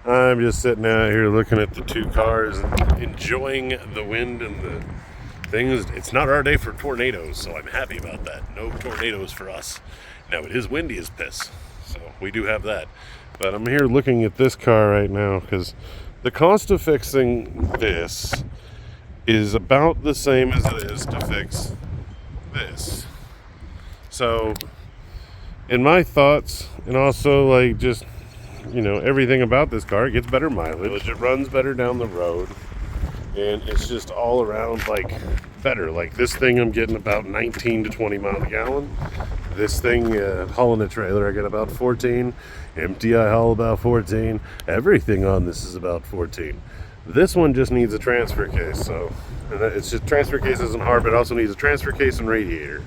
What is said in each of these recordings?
I'm just sitting out here looking at the two cars and enjoying the wind and the things. It's not our day for tornadoes, so I'm happy about that. No tornadoes for us. Now, it is windy as piss, so we do have that. But I'm here looking at this car right now because the cost of fixing this is about the same as it is to fix this. So, in my thoughts, and also like just, everything about this car, it gets better mileage, it runs better down the road, and it's just all around like better. Like this thing, I'm getting about 19 to 20 miles a gallon. This thing, hauling a trailer, I get about 14. Empty, I haul about 14. Everything on this is about 14. This one just needs a transfer case, so it's just transfer case isn't hard, but it also needs a transfer case and radiator.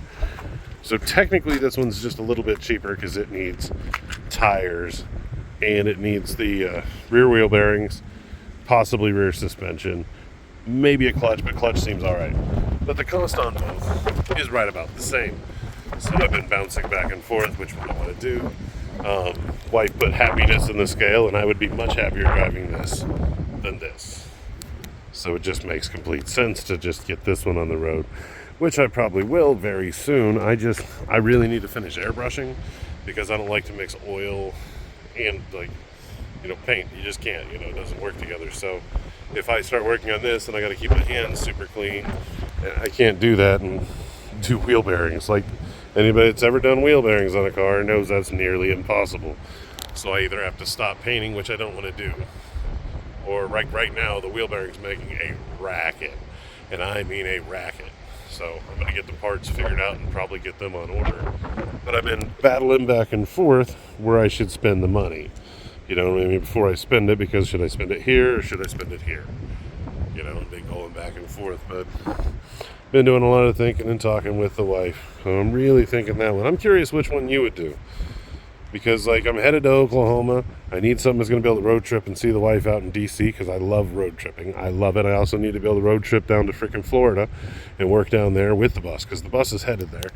So technically this one's just a little bit cheaper because it needs tires and it needs the rear wheel bearings, possibly rear suspension, maybe a clutch, but clutch seems all right. But the cost on both is right about the same. So I've been bouncing back and forth which one I want to do. Wife put happiness in the scale, and I would be much happier driving this than this. So it just makes complete sense to just get this one on the road, which I probably will very soon. I really need to finish airbrushing because I don't like to mix oil and paint. You just can't, it doesn't work together. So if I start working on this, then I got to keep my hands super clean. And I can't do that and do wheel bearings. Like anybody that's ever done wheel bearings on a car knows that's nearly impossible. So I either have to stop painting, which I don't want to do, or right now the wheel bearing's making a racket, and I mean a racket. So I'm going to get the parts figured out and probably get them on order. But I've been battling back and forth where I should spend the money. Before I spend it, because should I spend it here or should I spend it here? Been going back and forth, but been doing a lot of thinking and talking with the wife. So I'm really thinking that one. I'm curious which one you would do. Because I'm headed to Oklahoma. I need something that's going to be able to road trip and see the wife out in D.C. because I love road tripping. I love it. I also need to be able to road trip down to freaking Florida and work down there with the bus because the bus is headed there.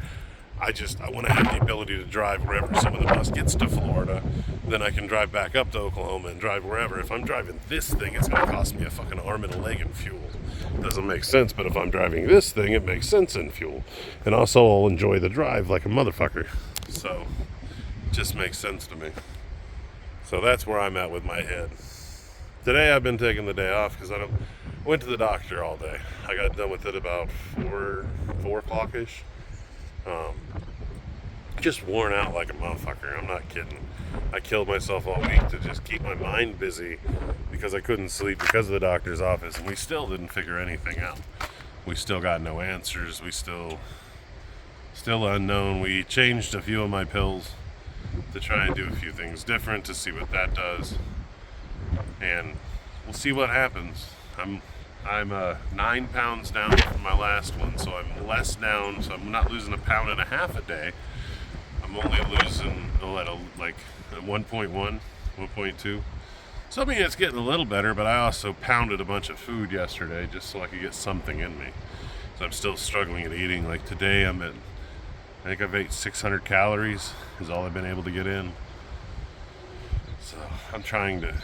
I want to have the ability to drive wherever. So when the bus gets to Florida, then I can drive back up to Oklahoma and drive wherever. If I'm driving this thing, it's going to cost me a fucking arm and a leg in fuel. Doesn't make sense, but if I'm driving this thing, it makes sense in fuel. And also I'll enjoy the drive like a motherfucker. So it just makes sense to me. So that's where I'm at with my head. Today I've been taking the day off because I went to the doctor all day. I got done with it about 4 o'clock-ish. Just worn out like a motherfucker. I'm not kidding. I killed myself all week to just keep my mind busy because I couldn't sleep because of the doctor's office, and we still didn't figure anything out. We still got no answers. We still unknown. We changed a few of my pills to try and do a few things different to see what that does, and we'll see what happens. I'm 9 pounds down from my last one, so I'm less down. So I'm not losing 1.5 pounds a day. I'm only losing like 1.1, 1.2. So I mean it's getting a little better, but I also pounded a bunch of food yesterday just so I could get something in me. So I'm still struggling at eating. Like today I think I've ate 600 calories is all I've been able to get in. So I'm trying to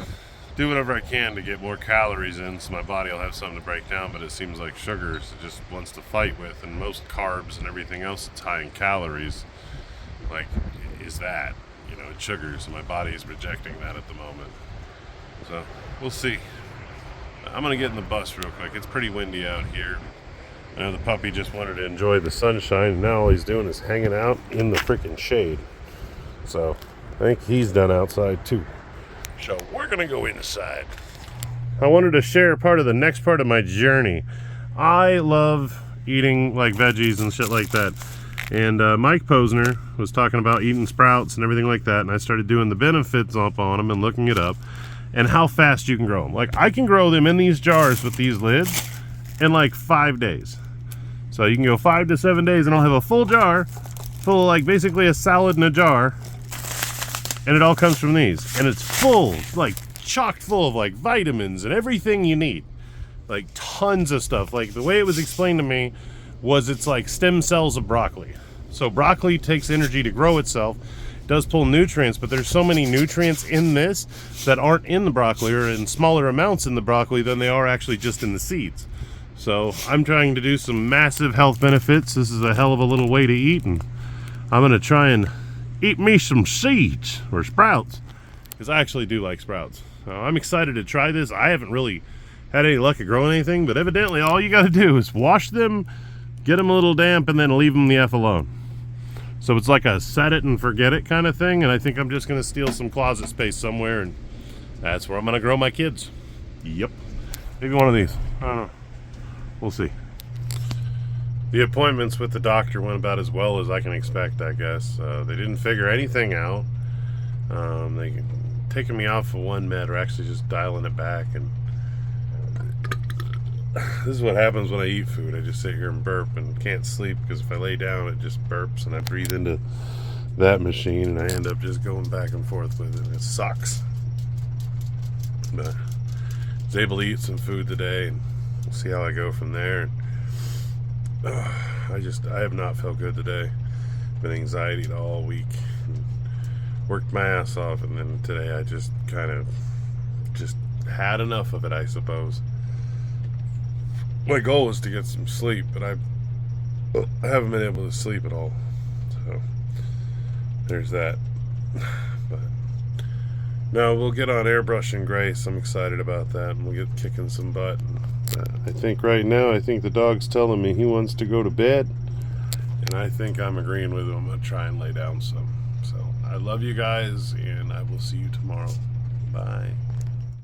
do whatever I can to get more calories in so my body will have something to break down, but it seems like sugars it just wants to fight with, and most carbs and everything else that's high in calories is that, it's sugars, and my body is rejecting that at the moment. So we'll see. I'm gonna get in the bus real quick. It's pretty windy out here. I know the puppy just wanted to enjoy the sunshine, and now all he's doing is hanging out in the freaking shade. So I think he's done outside too. So we're gonna go inside. I wanted to share part of the next part of my journey. I love eating veggies and shit like that. And Mike Posner was talking about eating sprouts and everything like that, and I started doing the benefits up on them and looking it up and how fast you can grow them. I can grow them in these jars with these lids in 5 days. So you can go 5 to 7 days and I'll have a full jar full of basically a salad in a jar, and it all comes from these, and it's full, chocked full of vitamins and everything you need, tons of stuff. The way it was explained to me was it's stem cells of broccoli. So broccoli takes energy to grow itself, It does pull nutrients, but there's so many nutrients in this that aren't in the broccoli, or in smaller amounts in the broccoli than they are actually just in the seeds. So I'm trying to do some massive health benefits. This is a hell of a little way to eat, and I'm going to try and eat me some seeds or sprouts, because I actually do like sprouts. I'm excited to try this. I haven't really had any luck at growing anything, but evidently all you got to do is wash them, get them a little damp, and then leave them the F alone. So it's like a set it and forget it kind of thing, and I think I'm just going to steal some closet space somewhere, and that's where I'm going to grow my kids. Yep. Maybe one of these. I don't know. We'll see. The appointments with the doctor went about as well as I can expect, I guess. They didn't figure anything out. They taking me off of one med, or actually just dialing it back, and this is what happens when I eat food. I just sit here and burp and can't sleep, because if I lay down it just burps, and I breathe into that machine and I end up just going back and forth with it. It sucks. But I was able to eat some food today, and we'll see how I go from there. I have not felt good today. Been anxiety all week. Worked my ass off, and then today I just kind of just had enough of it, I suppose. My goal was to get some sleep, but I haven't been able to sleep at all. So there's that. But no, we'll get on airbrushing Grace. I'm excited about that, and we'll get kicking some butt. I think right now, I think the dog's telling me he wants to go to bed, and I think I'm agreeing with him. I'm going to try and lay down some. So I love you guys, and I will see you tomorrow. Bye.